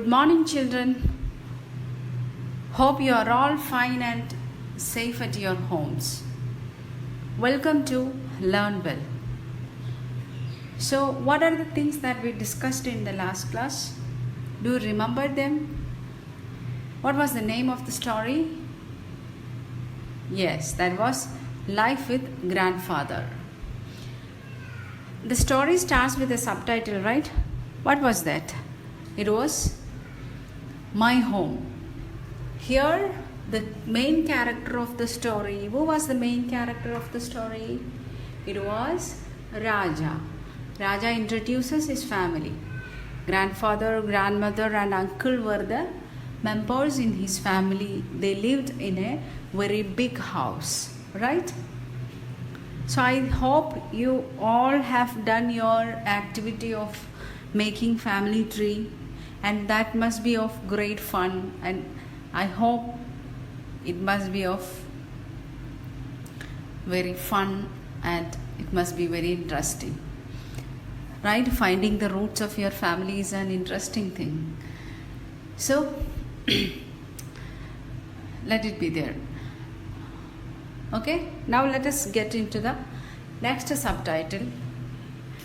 Good morning, children. Hope you are all fine and safe at your homes. Welcome to Learn Well. So, what are the things that we discussed in the last class? Do you remember them? What was the name of the story? Yes, that was Life with Grandfather. The story starts with a subtitle, right? What was that? It was My Home. Here, the main character of the story, who was the main character of the story? It was Raja. Raja introduces his family. Grandfather, grandmother, and uncle were the members in his family. They lived in a very big house, right? So I hope you all have done your activity of making family tree, and that must be of great fun, and I hope it must be of very fun and it must be very interesting, right? Finding the roots of your family is an interesting thing. So let it be there. Okay, now let us get into the next subtitle,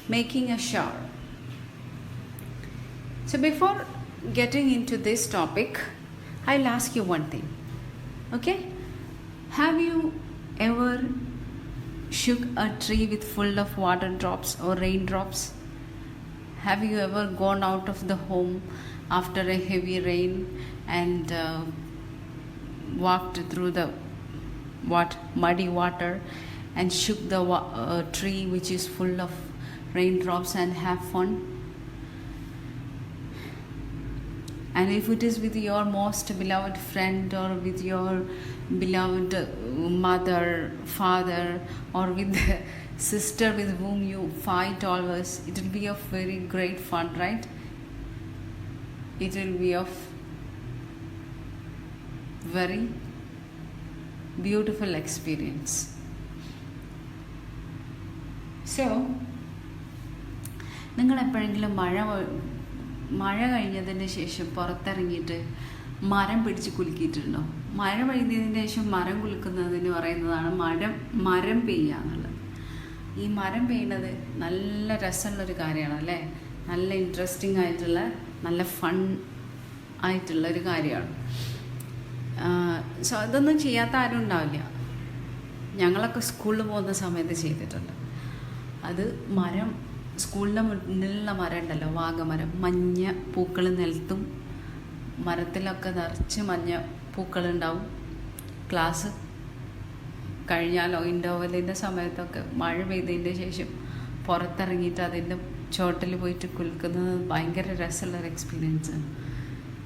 Making a Shower. So before getting into this topic, I'll ask you one thing. Okay, have you ever shook a tree with full of water drops or raindrops? Have you ever gone out of the home after a heavy rain and walked through the muddy water and shook the tree which is full of raindrops and have fun? And if it is with your most beloved friend or with your beloved mother, father, or with the sister with whom you fight always, it will be of very great fun, right? It will be of very beautiful experience. So, നിങ്ങൾ എപ്പോഴെങ്കിലും മഴ കഴിഞ്ഞതിന് ശേഷം പുറത്തിറങ്ങിയിട്ട് മരം പിടിച്ച് കുലുക്കിയിട്ടുണ്ടോ? മഴ പെയ്തതിന് ശേഷം മരം കുലുക്കുന്നതിന് പറയുന്നതാണ് മരം പെയ്യുക എന്നുള്ളത്. ഈ മരം പെയ്യുന്നത് നല്ല രസമുള്ളൊരു കാര്യമാണ് അല്ലേ? നല്ല ഇൻട്രസ്റ്റിംഗ് ആയിട്ടുള്ള, നല്ല ഫൺ ആയിട്ടുള്ളൊരു കാര്യമാണ്. സോ അതൊന്നും ചെയ്യാത്ത ആരും ഉണ്ടാവില്ല. ഞങ്ങളൊക്കെ സ്കൂളിൽ പോകുന്ന സമയത്ത് ചെയ്തിട്ടുണ്ട്. അത് സ്കൂളിൻ്റെ മുന്നിലുള്ള മരം ഉണ്ടല്ലോ, വാഗമരം, മഞ്ഞ പൂക്കൾ നിലത്തും മരത്തിലൊക്കെ നിറച്ച് മഞ്ഞ പൂക്കളുണ്ടാവും. ക്ലാസ് കഴിഞ്ഞാലോ ഇൻ്റർവെല്ലിൻ്റെ സമയത്തൊക്കെ മഴ പെയ്തതിൻ്റെ ശേഷം പുറത്തിറങ്ങിയിട്ട് അതിൻ്റെ ചോട്ടിൽ പോയിട്ട് കുലുക്കുന്നത് ഭയങ്കര രസമുള്ളൊരു എക്സ്പീരിയൻസ്.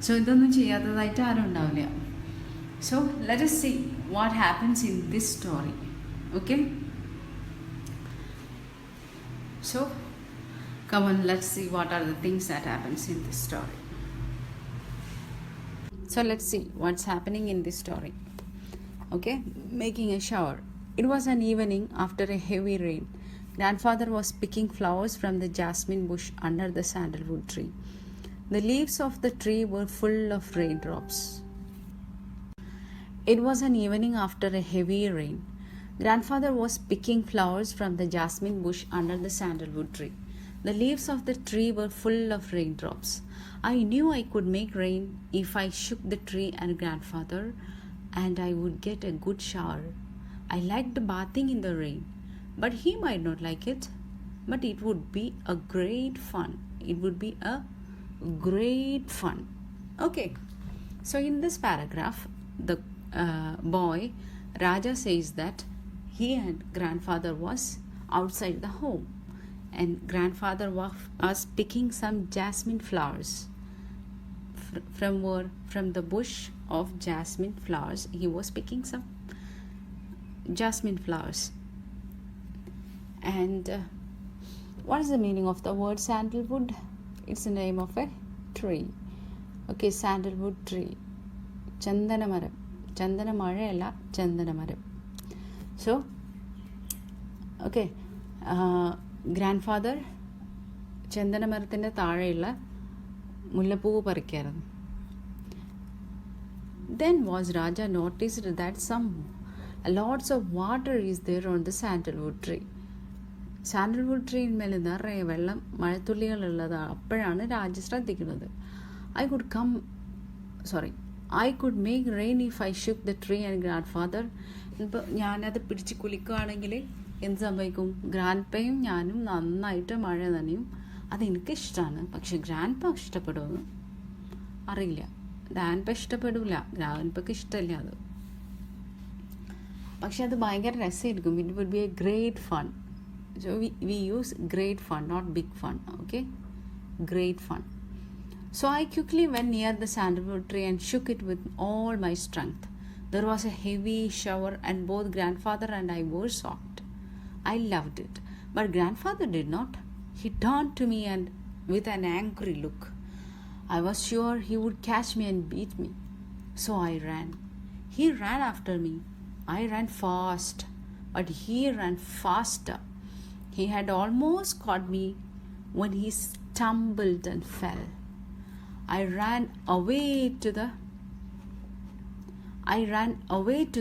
സോ ഇതൊന്നും ചെയ്യാത്തതായിട്ട് ആരും ഉണ്ടാവില്ല. So let us see what happens in this story. Okay, so come on, let's see what are the things that happens in this story. So let's see what's happening in this story. Okay, making a shower. It was an evening after a heavy rain. Grandfather was picking flowers from the jasmine bush under the sandalwood tree. The leaves of the tree were full of raindrops. It was an evening after a heavy rain. Grandfather was picking flowers from the jasmine bush under the sandalwood tree. The leaves of the tree were full of raindrops. I knew I could make rain if I shook the tree and grandfather, and I would get a good shower. I liked bathing in the rain, but he might not like it. But it would be a great fun. It would be a great fun. Okay, so in this paragraph, the boy Raja says that he and grandfather was outside the home, and grandfather was picking some jasmine flowers from the bush of jasmine flowers. He was picking some jasmine flowers. And what is the meaning of the word sandalwood? It's the name of a tree. Okay, sandalwood tree. ചന്ദനമരം, ചന്ദനമഴയല്ല, ചന്ദനമരം. So okay, grandfather ചന്ദനമരത്തിൻ്റെ താഴെയുള്ള മുല്ലപ്പൂവ് പറിക്കായിരുന്നു. Then was Raja noticed that some lots of water is there on the sandalwood tree. Sandalwood ട്രീന്മേൽ നിറയെ വെള്ളം, മഴത്തുള്ളികളുള്ളതാണ്. അപ്പോഴാണ് രാജ ശ്രദ്ധിക്കുന്നത്. I could make rain if I shook the tree and grandfather. ഇപ്പോൾ ഞാനത് പിടിച്ച് കുലിക്കുകയാണെങ്കിൽ എന്ത് സംഭവിക്കും? ഗ്രാൻഡ് ഞാനും നന്നായിട്ട് മഴ നനയും. അതെനിക്കിഷ്ടമാണ്. പക്ഷെ ഗ്രാൻഡ് പ ഇഷ്ടപ്പെടുമെന്ന് അറിയില്ല. ഗ്രാൻഡ് പ ഇഷ്ടപ്പെടില്ല, ഗ്രാൻഡ് പക്ക് ഇഷ്ടമല്ല അത്. പക്ഷെ അത് ഭയങ്കര രസമായിരിക്കും. It would be a great fun. So we use great fun, not big fun, okay? Great fun. So I quickly went near the sandalwood tree and shook it with all my strength. There was a heavy shower and both grandfather and I were soaked. I loved it, but grandfather did not. He turned to me and with an angry look. I was sure he would catch me and beat me. So I ran. He ran after me. I ran fast, but he ran faster. He had almost caught me when he stumbled and fell. I ran away to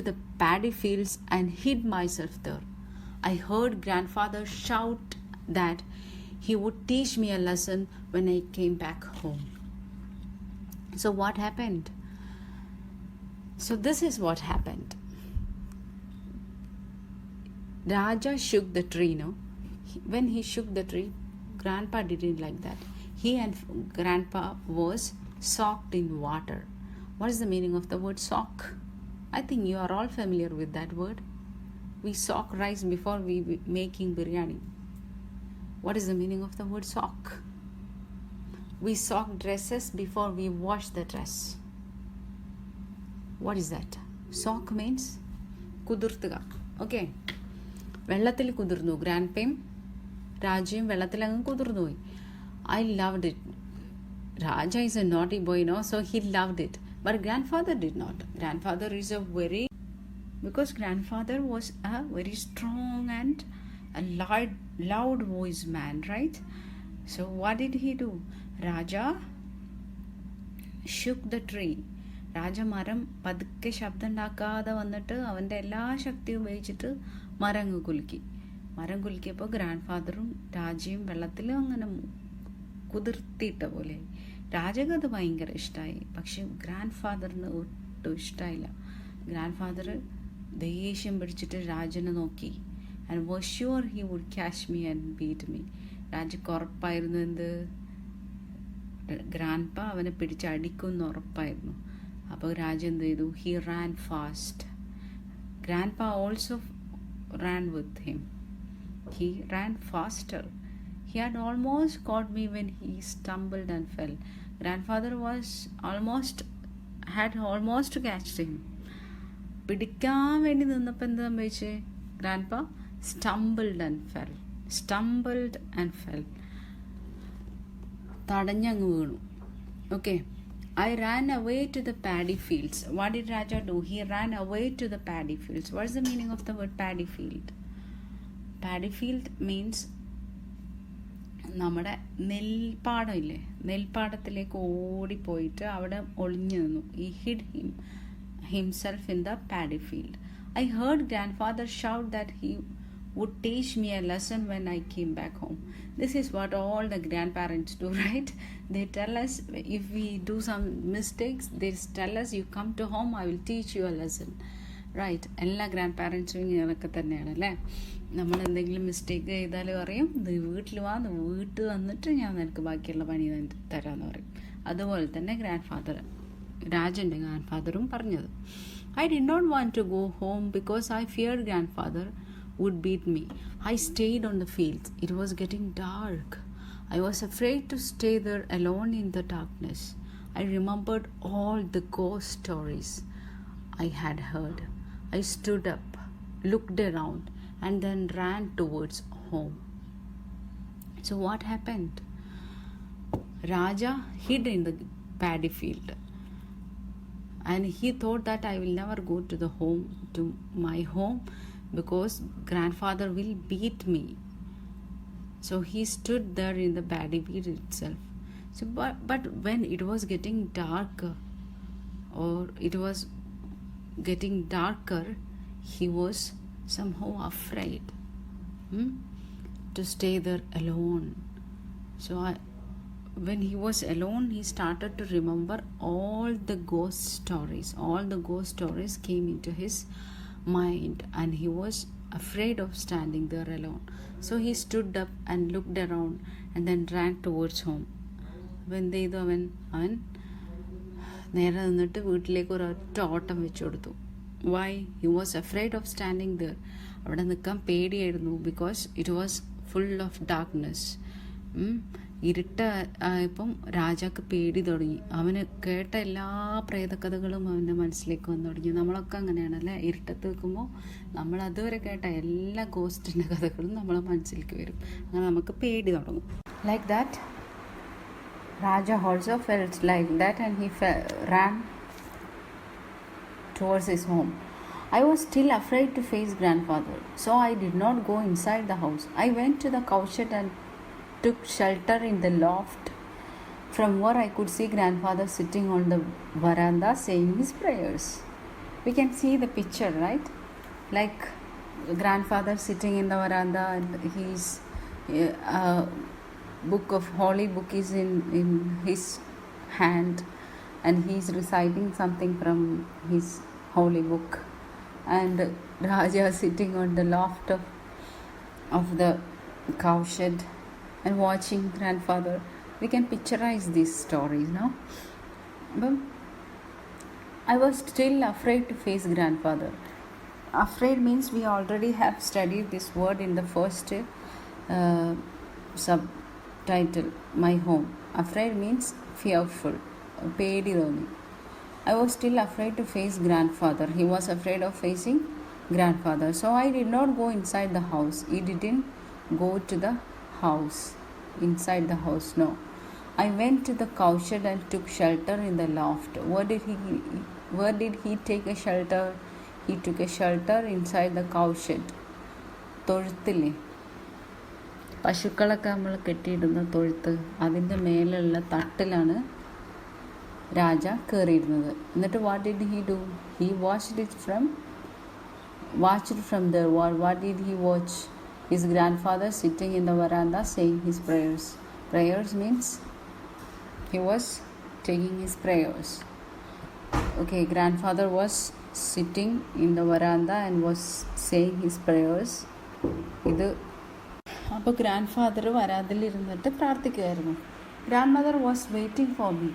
the paddy fields and hid myself there. I heard grandfather shout that he would teach me a lesson when I came back home. So what happened? So this is what happened. Raja shook the tree, no? When he shook the tree, Grandpa didn't like that. He and Grandpa was soaked in water. What is the meaning of the word soak? I think you are all familiar with that word. We soak rice before we making biryani. What is the meaning of the word soak? We soak dresses before we wash the dress. What is that? Soak means kudurtuga. Okay. വെള്ളത്തിൽ കുതിർന്നു. Grand പേയും രാജയും വെള്ളത്തിലങ്ങ് കുതിർന്നു പോയി. I loved it. Raja is a naughty boy, no, so he loved it. But grandfather did not. Grandfather is a very, because grandfather was a very strong and a loud voice man, right? So what did he do? Raja shook the tree. രാജ മരം പതുക്കെ ശബ്ദം ഉണ്ടാക്കാതെ വന്നിട്ട് അവൻ്റെ എല്ലാ ശക്തിയും ഉപയോഗിച്ചിട്ട് മരം കുലുക്കിയപ്പോൾ ഗ്രാൻഡ് ഫാദറും രാജയും വെള്ളത്തിൽ അങ്ങനെ കുതിർത്തിയിട്ട പോലെ. രാജക്ക് അത് ഭയങ്കര ഇഷ്ടമായി. പക്ഷെ ഗ്രാൻഡ് ഫാദറിന് ഒട്ടും ഇഷ്ടമായില്ല. ഗ്രാൻഡ് ഫാദർ ദേഷ്യം പിടിച്ചിട്ട് രാജനെ നോക്കി. And was sure he would catch me and beat me. രാജക്ക് ഉറപ്പായിരുന്നു എന്ത്? ഗ്രാൻഡ് പ അവനെ പിടിച്ചടിക്കുമെന്ന് ഉറപ്പായിരുന്നു. അപ്പോൾ രാജ എന്ത് ചെയ്തു? He Rann fast. ഗ്രാൻഡ് പ also ran with him. He ran faster. He had almost caught me when he stumbled and fell. Grandfather had almost catched him. പിടിക്കാൻ വേണ്ടി നിന്നപ്പോൾ എന്ത് സംഭവിച്ചേ? ഗ്രാൻഡ് പ stumbled and fell. തടഞ്ഞങ്ങ് വീണു. Okay. I ran away to the paddy fields. What did Raja do? He ran away to the paddy fields. What is the meaning of the word paddy field? Paddy field means നമ്മുടെ നെൽപ്പാടം ഇല്ലേ, നെൽപ്പാടത്തിലേക്ക് ഓടിപ്പോയിട്ട് അവിടെ ഒളിഞ്ഞു നിന്നു. He hid himself in the paddy field. I heard grandfather shout that he would teach me a lesson when I came back home. This is what all the grandparents do, right? They tell us if we do some mistakes, they tell us, you come to home, I will teach you a lesson, right? എല്ലാ grand ഇങ്ങനെയൊക്കെ തന്നെയാണ് അല്ലേ. നമ്മൾ എന്തെങ്കിലും mistake ചെയ്താൽ പറയും, വീട്ടിൽ വന്നിട്ട് ഞാൻ നിനക്ക് ബാക്കിയുള്ള പണി തരാമെന്ന് പറയും. അതുപോലെ തന്നെ രാജൻ്റെ ഗ്രാൻഡ് ഫാദറും പറഞ്ഞത്. I did not want to go home because I feared grandfather would beat me. I stayed on the fields. It was getting dark. I was afraid to stay there alone in the darkness. I remembered all the ghost stories I had heard. I stood up, looked around, and then ran towards home. So what happened? Raja hid in the paddy field. And he thought that I will never go to my home because grandfather will beat me. So he stood there in the paddy field itself. So, but when it was getting darker, or it was getting darker, he was somehow afraid to stay there alone. So when he was alone, he started to remember all the ghost stories. All the ghost stories came into his mind, and he was afraid of standing there alone. So he stood up and looked around and then ran towards home. എന്ത് ചെയ്തു? അവൻ നേരെ നിന്നിട്ട് വീട്ടിലേക്ക് ഒരൊറ്റ ഓട്ടം വെച്ചു കൊടുത്തു. Why? He was afraid of standing there. അവിടെ നിൽക്കാൻ പേടിയായിരുന്നു. Because it was full of darkness. ഇരുട്ട ആയപ്പം രാജാക്ക് പേടി തുടങ്ങി. അവന് കേട്ട എല്ലാ പ്രേതകഥകളും അവൻ്റെ മനസ്സിലേക്ക് വന്നു തുടങ്ങി. നമ്മളൊക്കെ അങ്ങനെയാണല്ലേ, ഇരുട്ടത്ത് നിൽക്കുമ്പോൾ നമ്മൾ അതുവരെ കേട്ട എല്ലാ ഗോസ്റ്റിൻ്റെ കഥകളും നമ്മളെ മനസ്സിലേക്ക് വരും. അങ്ങനെ നമുക്ക് പേടി തുടങ്ങും. Like that Raja also felt like that, and he ran towards his home. I was still afraid to face grandfather, so I did not go inside the house. I went to the cowshed and took shelter in the loft, from where I could see grandfather sitting on the veranda saying his prayers. We can see the picture, right? Like grandfather sitting in the veranda, and he's book of holy book is in his hand, and he is reciting something from his holy book, and Raja sitting on the loft of the cowshed and watching grandfather. We can picturize these stories now. But I was still afraid to face grandfather. Afraid means we already have studied this word in the first subtitle, my home. Afraid means fearful, pedi thoni. I was still afraid to face grandfather. He was afraid of facing grandfather, so I did not go inside the house. He didn't go to the house, inside the house, no. I went to the cowshed and took shelter in the loft. Where did he take a shelter? He took a shelter inside the cowshed. തൊഴുത്തില്ലേ, പശുക്കളൊക്കെ നമ്മൾ കെട്ടിയിടുന്ന തൊഴുത്ത്, അതിൻ്റെ മേലുള്ള തട്ടിലാണ് രാജ കയറിയിരുന്നത്. എന്നിട്ട് what did he do? He watched from there. What did he watch? His grandfather sitting in the veranda saying his prayers. Prayers means he was taking his prayers. Okay, grandfather was sitting in the veranda and was saying his prayers. ഇത് അപ്പോൾ grandfather വരാതിലിരുന്നിട്ട് പ്രാർത്ഥിക്കുകയായിരുന്നു. Grandmother was waiting for me.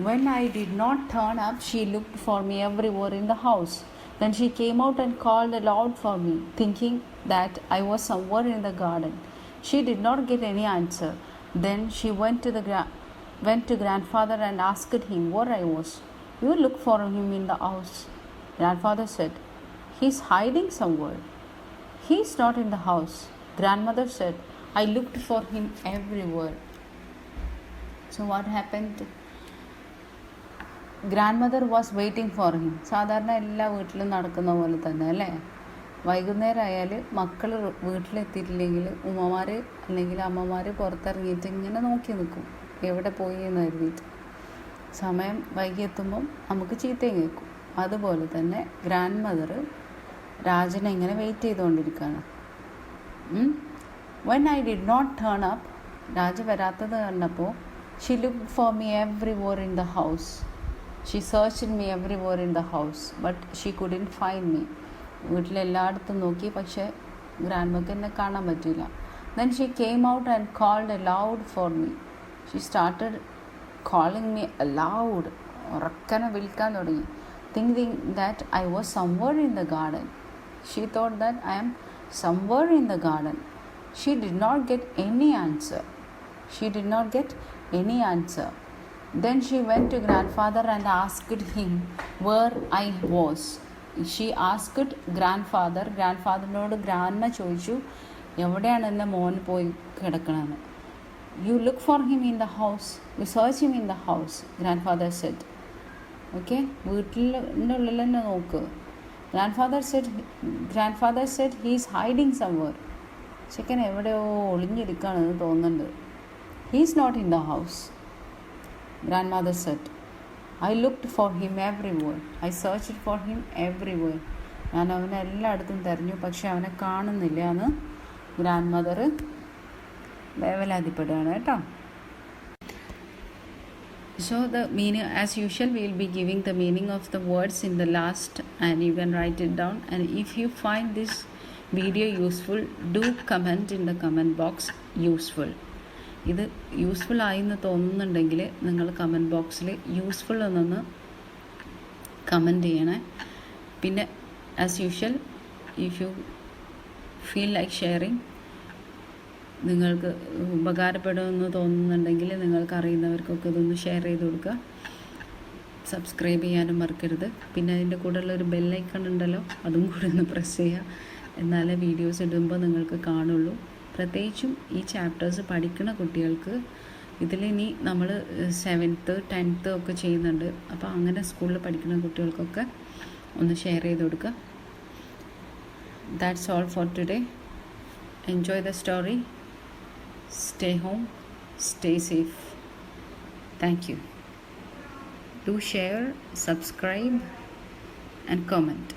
When I did not turn up, she looked for me everywhere in the house. Then she came out and called aloud for me, thinking that I was somewhere in the garden. She did not get any answer. Then she went to grandfather and asked him where I was. You look for him in the house. Grandfather said, he's hiding somewhere. He's not in the house. Grandmother said, I looked for him everywhere. So what happened? Grandmother was waiting for him. സാധാരണ എല്ലാ വീട്ടിലും നടക്കുന്ന പോലെ തന്നെ അല്ലേ, വൈകുന്നേരം ആയാൽ മക്കൾ വീട്ടിലെത്തിയിട്ടില്ലെങ്കിൽ ഉമ്മമാർ അല്ലെങ്കിൽ അമ്മമാർ പുറത്തിറങ്ങിയിട്ട് ഇങ്ങനെ നോക്കി നിൽക്കും, എവിടെ പോയി എന്ന് കരുതിയിട്ട്. സമയം വൈകിയെത്തുമ്പം നമുക്ക് ചീത്തയും കേൾക്കും. അതുപോലെ തന്നെ ഗ്രാൻഡ് മദർ രാജനെ ഇങ്ങനെ വെയിറ്റ് ചെയ്തുകൊണ്ടിരിക്കുകയാണ്. When I did not turn up, Raja വരാത്തത് കണ്ടപ്പോൾ she looked for me everywhere in the house. She searched me everywhere in the house, but she couldn't find me. വീട്ടിലെല്ലായിടത്തും നോക്കി, പക്ഷേ ഗ്രാൻഡ് മക്ക് എന്നെ കാണാൻ പറ്റില്ല. Then she came out and called aloud for me. She started calling me aloud. ഉറക്കനെ വിളിക്കാൻ തുടങ്ങി. Thinking that I was somewhere in the garden. She thought that I am somewhere in the garden. She did not get any answer. Then she went to grandfather and asked him where I was. She asked grandfather. Grandfather-നോട് grandma ചോദിച്ചു, എവിടെയാണ് എൻ്റെ മോൻ പോയി കിടക്കണമെന്ന്. You look for him in the house. You search him in the house, grandfather said. Okay, വീട്ടിൻ്റെ ഉള്ളിൽ തന്നെ നോക്ക്. Grandfather said he is hiding somewhere. ചെക്കൻ എവിടെയോ ഒളിഞ്ഞിരിക്കുകയാണെന്ന് തോന്നുന്നുണ്ട്. He is not in the house. Grandmother said, I looked for him everywhere. I searched for him everywhere. ഞാൻ അവനെ എല്ലായിടത്തും തിരഞ്ഞു, പക്ഷെ അവനെ കാണുന്നില്ല എന്ന് ഗ്രാൻഡ് മദർ വേവലാതിപ്പെടുകയാണ് കേട്ടോ. So the meaning, as usual, we will be giving the meaning of the words in the last, and you can write it down. And if you find this video useful, do comment in the comment box useful. ഇത് useful ആയിന്ന് തോന്നുന്നുണ്ടെങ്കിൽ നിങ്ങൾ comment ബോക്സിൽ useful എന്നൊന്ന് comment ചെയ്യണേ. പിന്നെ as usual, if you feel like sharing, നിങ്ങൾക്ക് ഉപകാരപ്പെടുമെന്ന് തോന്നുന്നുണ്ടെങ്കിൽ നിങ്ങൾക്ക് അറിയുന്നവർക്കൊക്കെ ഇതൊന്ന് ഷെയർ ചെയ്ത് കൊടുക്കുക. സബ്സ്ക്രൈബ് ചെയ്യാനും മറക്കരുത്. പിന്നെ അതിൻ്റെ കൂടെയുള്ള ഒരു ബെല്ലൈക്കൺ ഉണ്ടല്ലോ, അതും കൂടെ ഒന്ന് പ്രസ് ചെയ്യുക. എന്നാലേ വീഡിയോസ് ഇടുമ്പോൾ നിങ്ങൾക്ക് കാണുള്ളൂ. പ്രത്യേകിച്ചും ഈ ചാപ്റ്റേഴ്സ് പഠിക്കുന്ന കുട്ടികൾക്ക് ഇതിലിനി നമ്മൾ 7th 10th ഒക്കെ ചെയ്യുന്നുണ്ട്. അപ്പോൾ അങ്ങനെ സ്കൂളിൽ പഠിക്കുന്ന കുട്ടികൾക്കൊക്കെ ഒന്ന് ഷെയർ ചെയ്ത് കൊടുക്കുക. That's all for today. Enjoy the story. Stay home, stay safe. Thank you. Do share, subscribe and comment.